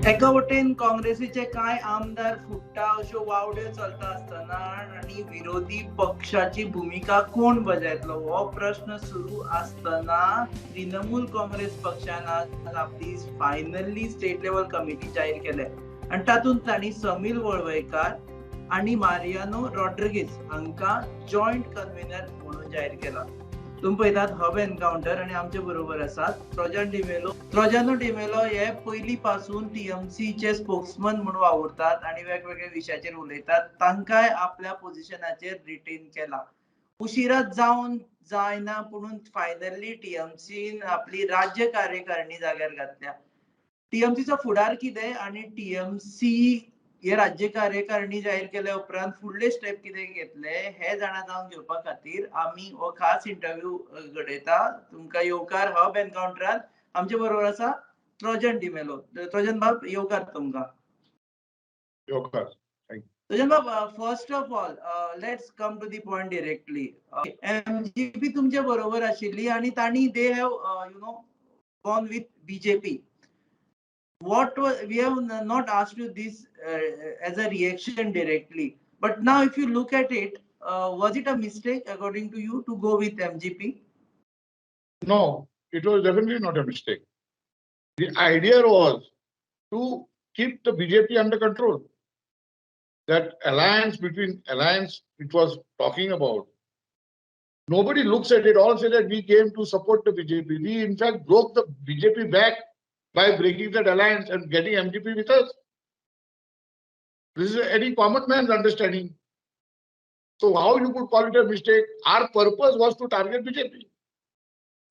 एका वटेन काँग्रेसीचे कांय आमदार फुट्टा अश्यो वावड्यो चलता आसतना आनी विरोधी पक्षाची भूमिका कोण बजयतलो हो प्रश्न सुरू आसतना तृणमूल काँग्रेस पक्षान आज आपली फायनली स्टेट लेवल कमिटी जाहीर केल्या आनी तातूंत तांणी समील वळवयकार आनी मारियानो रॉड्रिगीज हांकां जॉयंट कन्व्हेनर म्हणून जाहीर केला. तुम्ही पळयतात हब एनकाउंटर आणि आमचे बरोबर आसात ट्रोजानो डिमेलो हे पयली पासून टीएमसी चे स्पोक्समन म्हणून वावरतात आणि वेगवेगळ्या विशयाचेर उलयतात. तांकांय आपल्या पोझिशनाचेर रिटेन केला. उशिरा जावन जायना पुणून फायनली टीएमसीन आपली राज्य कार्यकारिणी जाग्यार घातल्या. टीएमसीचो फुडार कितें आणि टीएमसी हे राज्य कार्यकारिणी जाहीर केल्या उपरांत फुडले स्टेप कितें घेतले हे जाणा जावन घेवपा खातीर आमी हो खास इंटरव्यू घडयता. तुमकां येवकार हब एनकाउंटरात. आमचे बरोबर आसा ट्रोजन डिमेलो. ट्रोजन बाब येवकार तुमकां. येवकार. ट्रोजन बाब, first of all let's come to the point directly. MGP तुमचे बरोबर आशिल्ली आणि तांणी they have gone with BJP. What we have not asked you this as a reaction directly, but now if you look at it, was it a mistake according to you to go with MGP? No, it was definitely not a mistake. The idea was to keep the BJP under control. That alliance it was talking about. Nobody looks at it. All say that we came to support the BJP. We in fact broke the BJP back by breaking that alliance and getting MGP with us. This is any common man's understanding. So how you could call it a mistake? Our purpose was to target BJP.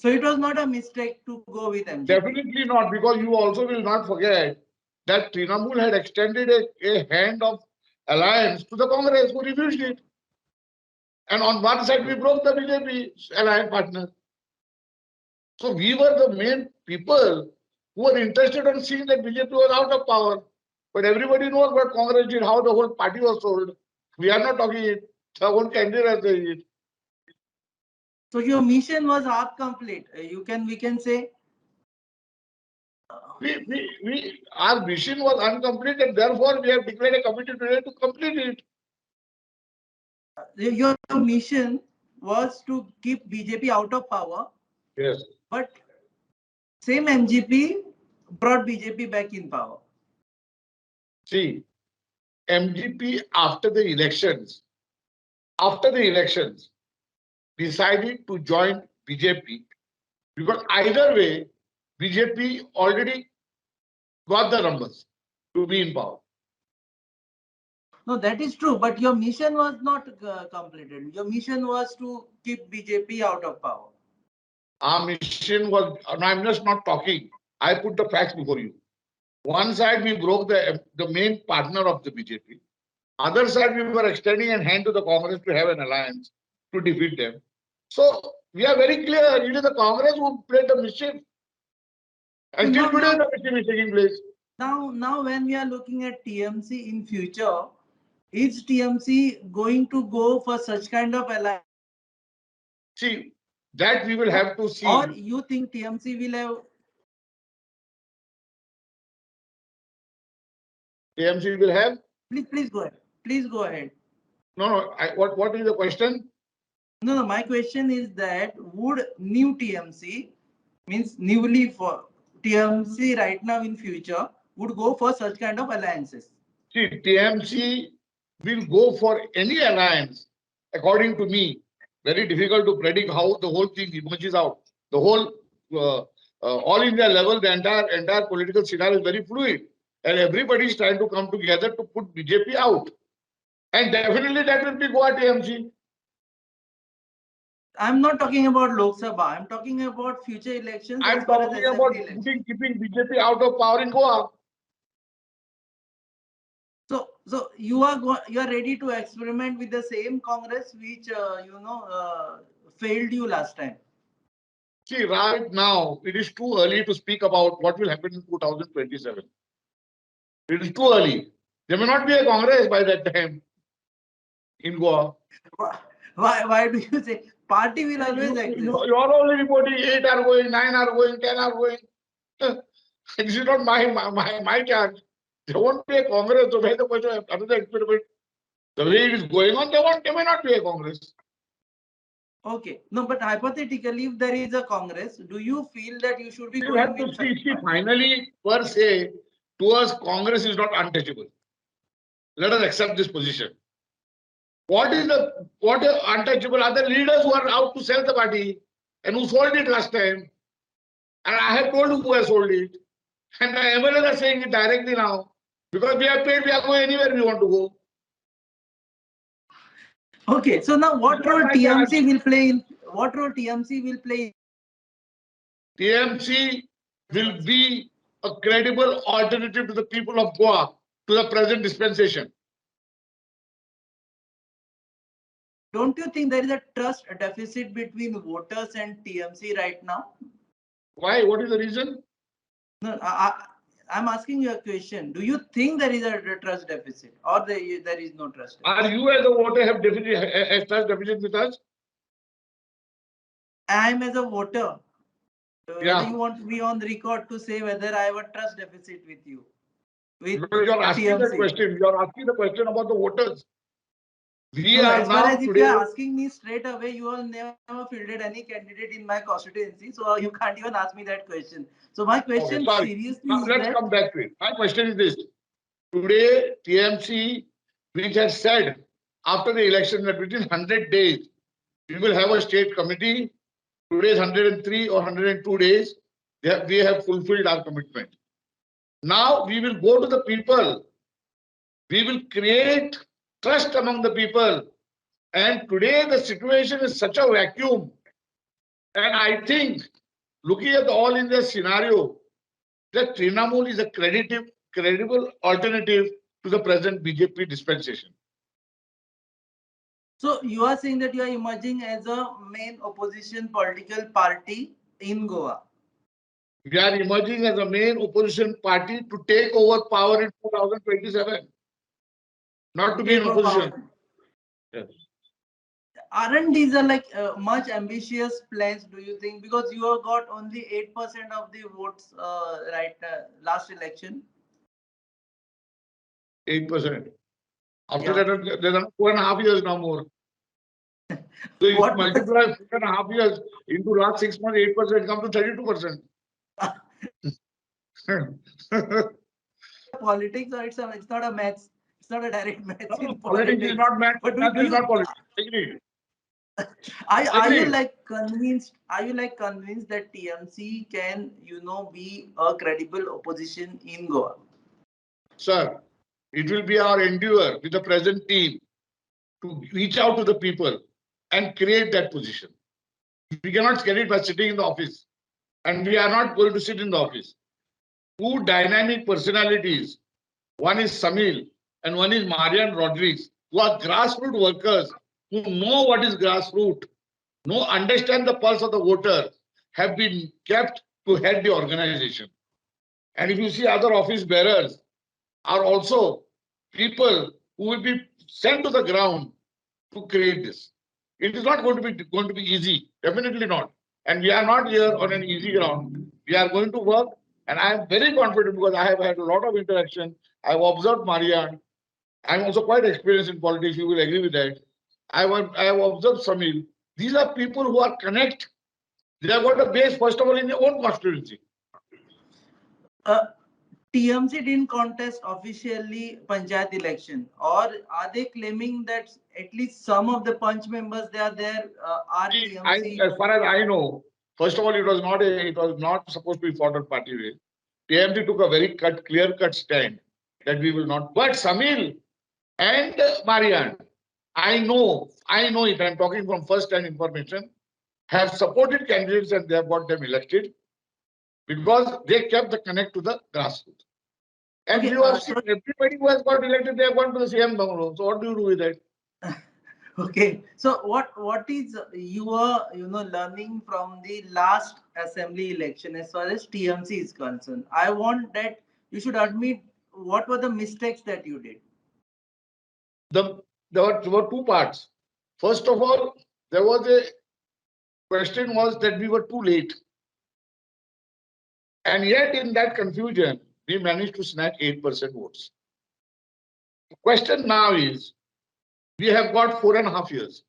So it was not a mistake to go with MGP? Definitely not, because you also will not forget that Trinamool had extended a hand of alliance to the Congress, who refused it. And on one side, we broke the BJP alliance partner. So we were the main people who were interested in seeing that BJP was out of power. But everybody knows what Congress did, how the whole party was sold. We are not talking it. The whole candidate has said it. So your mission was half complete. We can say. Our mission was incomplete, and therefore we have declared a committee today to complete it. Your mission was to keep BJP out of power. Yes. But same MGP brought BJP back in power. See, MGP after the elections, decided to join BJP because either way, BJP already got the numbers to be in power. No, that is true, but your mission was not completed. Your mission was to keep BJP out of power. Our mission was, and I'm just not talking, I put the facts before you. One side, we broke the main partner of the BJP. Other side, we were extending a hand to the Congress to have an alliance to defeat them. So we are very clear, it is the Congress who played the mischief. And still today, the mischief is taking place. Now when we are looking at TMC in future, is TMC going to go for such kind of alliance? See, that we will have to see. Or you think TMC will have? TMC will have? Please go ahead. Please go ahead. No. What is the question? No. My question is that would new TMC, means newly for TMC right now in future, would go for such kind of alliances? See, TMC will go for any alliance, according to me. Very difficult to predict how the whole thing emerges out. The whole all India level, the entire political scenario is very fluid, and everybody is trying to come together to put BJP out. And definitely that will be Goa TMC. I'm not talking about Lok Sabha. I'm talking about future elections. I'm talking about keeping BJP out of power in Goa. So you are ready to experiment with the same Congress which failed you last time. See, right now it is too early to speak about what will happen in 2027. It is too early. There may not be a Congress by that time in Goa. Why do you say party will always exist? You are only reporting 8 are going, 9 are going, 10 are going. This is not my charge. There won't be a Congress. So why the question? Another experiment. The way it is going on, there may not be a Congress. Okay. No, but hypothetically, if there is a Congress, do you feel that you should be You going have to with see, finally, per se, to us, Congress is not untouchable. Let us accept this position. What is untouchable are the leaders who are out to sell the party and who sold it last time. And I have told you who has sold it. And the MLAs are saying it directly now. Because we are paid, we are going anywhere we want to go. Okay, so now what role TMC will play in TMC will be a credible alternative to the people of Goa, to the present dispensation. Don't you think there is a trust deficit between voters and TMC right now? Why? What is the reason? No, I'm asking you a question. Do you think there is a trust deficit, or there is no trust deficit? Are you as a voter have trust deficit with us? I am as a voter. Yeah. Whether you want to be on the record to say whether I have a trust deficit with you. Because you're asking the question. You're asking the question about the voters. We are as far now as if today. you are asking me straight away, you have never fielded any candidate in my constituency, so you can't even ask me that question. So my question seriously now, is let's come back to it. My question is this. Today, TMC, which has said after the election that within 100 days, we will have a state committee. Today is 103 or 102 days. We have fulfilled our commitment. Now we will go to the people. We will create trust among the people. And today the situation is such a vacuum. And I think, looking at the all India scenario, that Trinamool is a credible alternative to the present BJP dispensation. So you are saying that you are emerging as a main opposition political party in Goa. We are emerging as a main opposition party to take over power in 2027. Not to be in opposition. Yes. Aren't these like much ambitious plans, do you think? Because you have got only 8% of the votes last election. 8%. After that, there's 4.5 years now more. So if you multiply 4.5 years into last 6 months, 8% comes to 32%. Politics, or it's not a maths. It's not a direct maths. No, politics is not maths. But maths is not politics. Agreed. Are you like convinced? Are you like convinced that TMC can, be a credible opposition in Goa? Sir, it will be our endeavor with the present team to reach out to the people and create that position. We cannot get it by sitting in the office, and we are not going to sit in the office. Two dynamic personalities, one is Samil and one is Marian Rodriguez, who are grassroots workers who know what is grassroots, understand the pulse of the voter, have been kept to head the organization. And if you see other office bearers are also people who will be sent to the ground to create this. It is not going to be easy, definitely not. And we are not here on an easy ground. We are going to work, and I am very confident because I have had a lot of interaction. I have observed Marian. I am also quite experienced in politics. You will agree with that. I have observed Samil. These are people who are connect. They have got a base, first of all, in their own constituency. TMC didn't contest officially Panchayat election, or are they claiming that at least some of the Panch members they are there are TMC? As far as I know, first of all, it was not supposed to be fought on party rail. TMC took a very clear-cut stand that we will not. But Samil and Marian, I know it. I'm talking from first-hand information. Have supported candidates and they have got them elected because they kept the connect to the grassroots. And you have seen everybody who has got elected, they have gone to the same bungalow. So what do you do with that? Okay. So what is your learning from the last assembly election as far as TMC is concerned? I want that you should admit what were the mistakes that you did. There were two parts. First of all, there was a question was that we were too late. And yet in that confusion, we managed to snatch 8% votes. The question now is, we have got 4.5 years.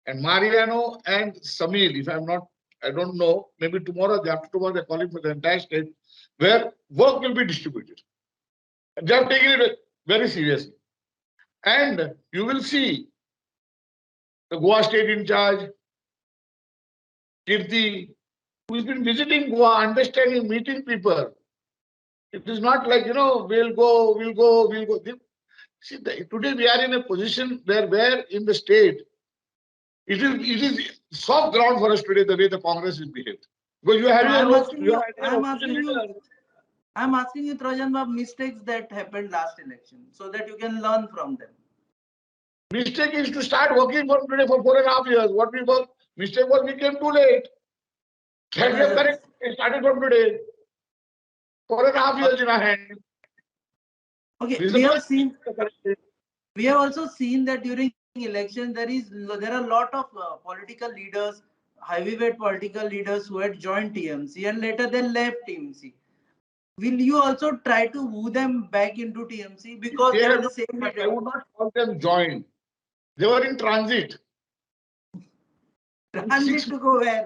And Mariano and Samir, if I'm not, I don't know, maybe tomorrow, day after tomorrow, they're calling for the entire state, where work will be distributed. And they have taken it very seriously. And you will see the Goa state in charge, Kirti, who's been visiting Goa, understanding, meeting people. It is not like, we'll go. See, today we are in a position where in the state, it is soft ground for us today, the way the Congress is behaved. Because you are having I'm asking you, Trojan, about mistakes that happened last election, so that you can learn from them. Mistake is to start working from today for 4.5 years. What we work, mistake was we came too late. That we have correct. It started from today. 4.5 years in our hand. Okay, we have also seen that during election there are a lot of political leaders, heavyweight political leaders who had joined TMC and later they left TMC. Will you also try to woo them back into TMC because they are the same leader? I would not call them join. They were in transit. Transit to go where?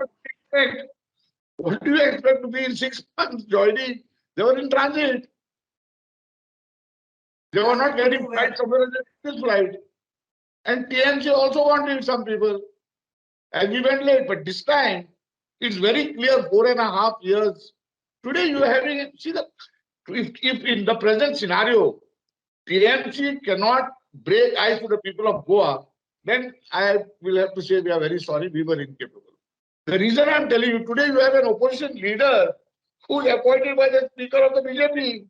What do you expect to be in 6 months joining? They were in transit. They were not getting flight somewhere on this flight. And TMC also wanted some people. And we went late. But this time, it's very clear 4.5 years. Today you are having, see, if in the present scenario, TMC cannot break ice to the people of Goa, then I will have to say we are very sorry, we were incapable. The reason I'm telling you, today you have an opposition leader who is appointed by the Speaker of the BJP.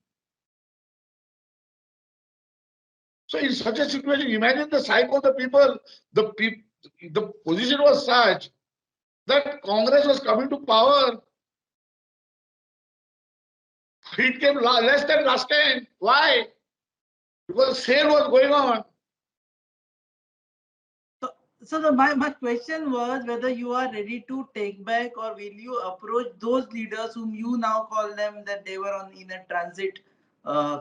So in such a situation, imagine the psyche of the people. The position was such that Congress was coming to power. It came less than last time. Why? Because sale was going on. So my question was whether you are ready to take back, or will you approach those leaders whom you now call them that they were in a transit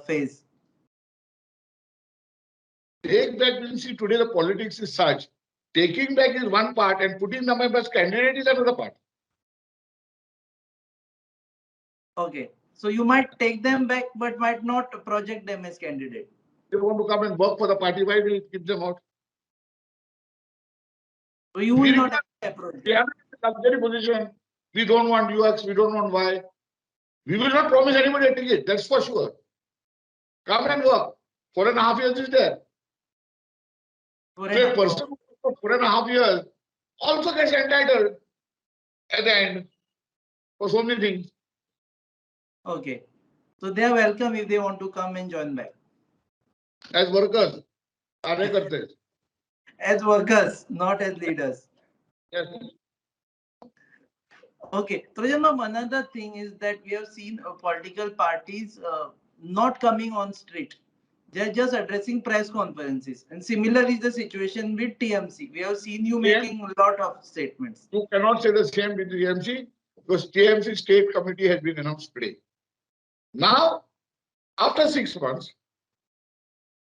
phase? Take back, we'll see today the politics is such. Taking back is one part and putting them as candidate is another part. Okay. So you might take them back but might not project them as candidate. They want to come and work for the party, why will you keep them out? So you will not approach. We have a luxury position. We don't want UX, we don't want Y. We will not promise anybody a ticket, that's for sure. Come and work. 4.5 years is there. So a person for 4.5 years also gets entitled at the end for so many things. Okay. So they are welcome if they want to come and join back. As workers, कार्यकर्ते. As workers, not as leaders. Yes. Okay. Trojan, another thing is that we have seen political parties not coming on street. They are just addressing press conferences. And similar is the situation with TMC. We have seen you making a lot of statements. You cannot say the same with TMC because TMC state committee has been announced today. Now, after 6 months,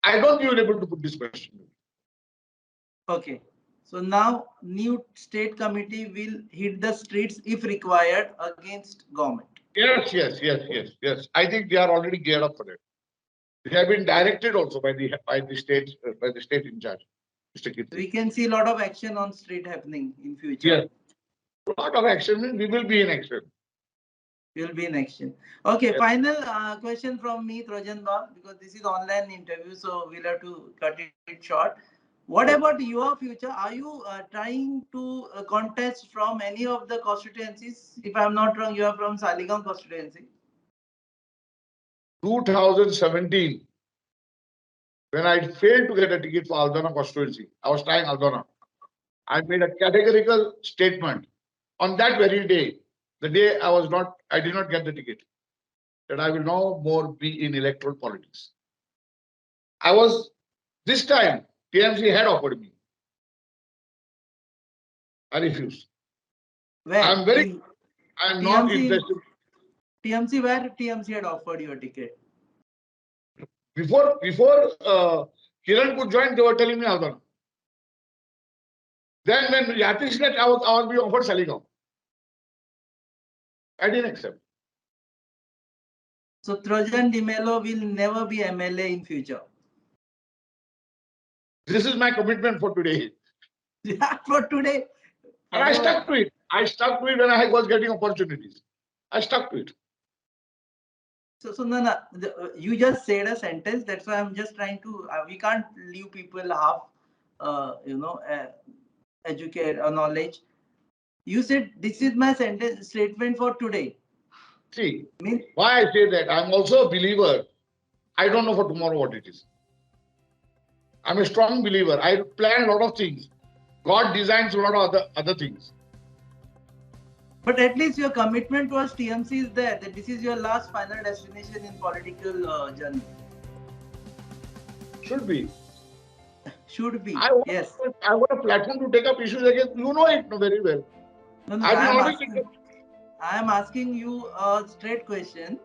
I don't think you're able to put this question. Okay. So now new state committee will hit the streets if required against government. Yes. I think they are already geared up for it. They have been directed also by the state in charge, Mr. Kirti. We can see a lot of action on street happening in future. Yes. A lot of action. We will be in action. We will be in action. Okay. Yes. Final question from me, Trojan Bab, because this is online interview, so we'll have to cut it short. What about your future? Are you trying to contest from any of the constituencies? If I'm not wrong, you are from Saligam constituency. 2017, when I failed to get a ticket for Aldana constituency, I was trying Aldana. I made a categorical statement on that very day, the day I did not get the ticket, that I will no more be in electoral politics. This time, TMC had offered me. I refused. Where? I'm not interested. TMC, where TMC had offered you a ticket? Before Kiran could join, they were telling me Aldana. Then when Yatish left, I was being offered Saligao. I didn't accept. So Trojan Di Mello will never be MLA in future. This is my commitment for today. Yeah, for today. And I stuck to it. I stuck to it when I was getting opportunities. I stuck to it. So no, you just said a sentence. That's why I'm just trying to. We can't leave people half, educate or knowledge. You said this is my sentence statement for today. See, why I say that? I'm also a believer. I don't know for tomorrow what it is. I'm a strong believer. I plan a lot of things. God designs a lot of other things. But at least your commitment towards TMC is there, that this is your last final destination in political journey. Should be. Should be. Yes. I want a platform to take up issues against. You know it very well. No, I am asking you a straight question.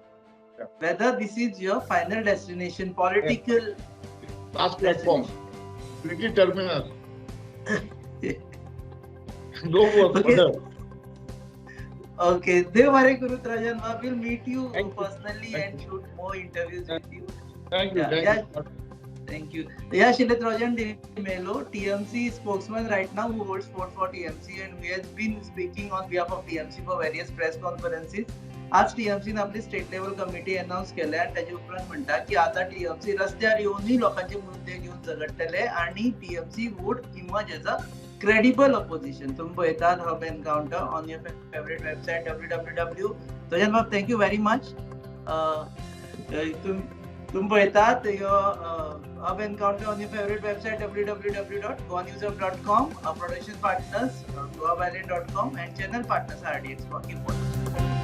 Yeah. Whether this is your final destination, political last platform, quickly terminal. No more. Okay. Okay. Devare Guru Trojan, we'll meet you personally and shoot more interviews with you. Thank you. Thank you. Yeah, Shile Trojan Di Mello, TMC spokesman right now who holds fort for TMC, and we have been speaking on behalf of TMC for various press conferences. आज TMC ने आपली state level committee announce केल्या आणि त्याच्या उपरांत म्हणता की आता TMC रस्त्यार येऊनही लोकांचे मुद्दे घेऊन झगडटले आणि TMC would emerge as a credible opposition. तुम्ही पळयतात hub encounter on your favourite website www. Trojan बाब, thank you very much. तुम्ही पळयतात hub encounter on your favourite website www.goanewsup.com. Our production partners goavalley.com and channel partners RDXGOA.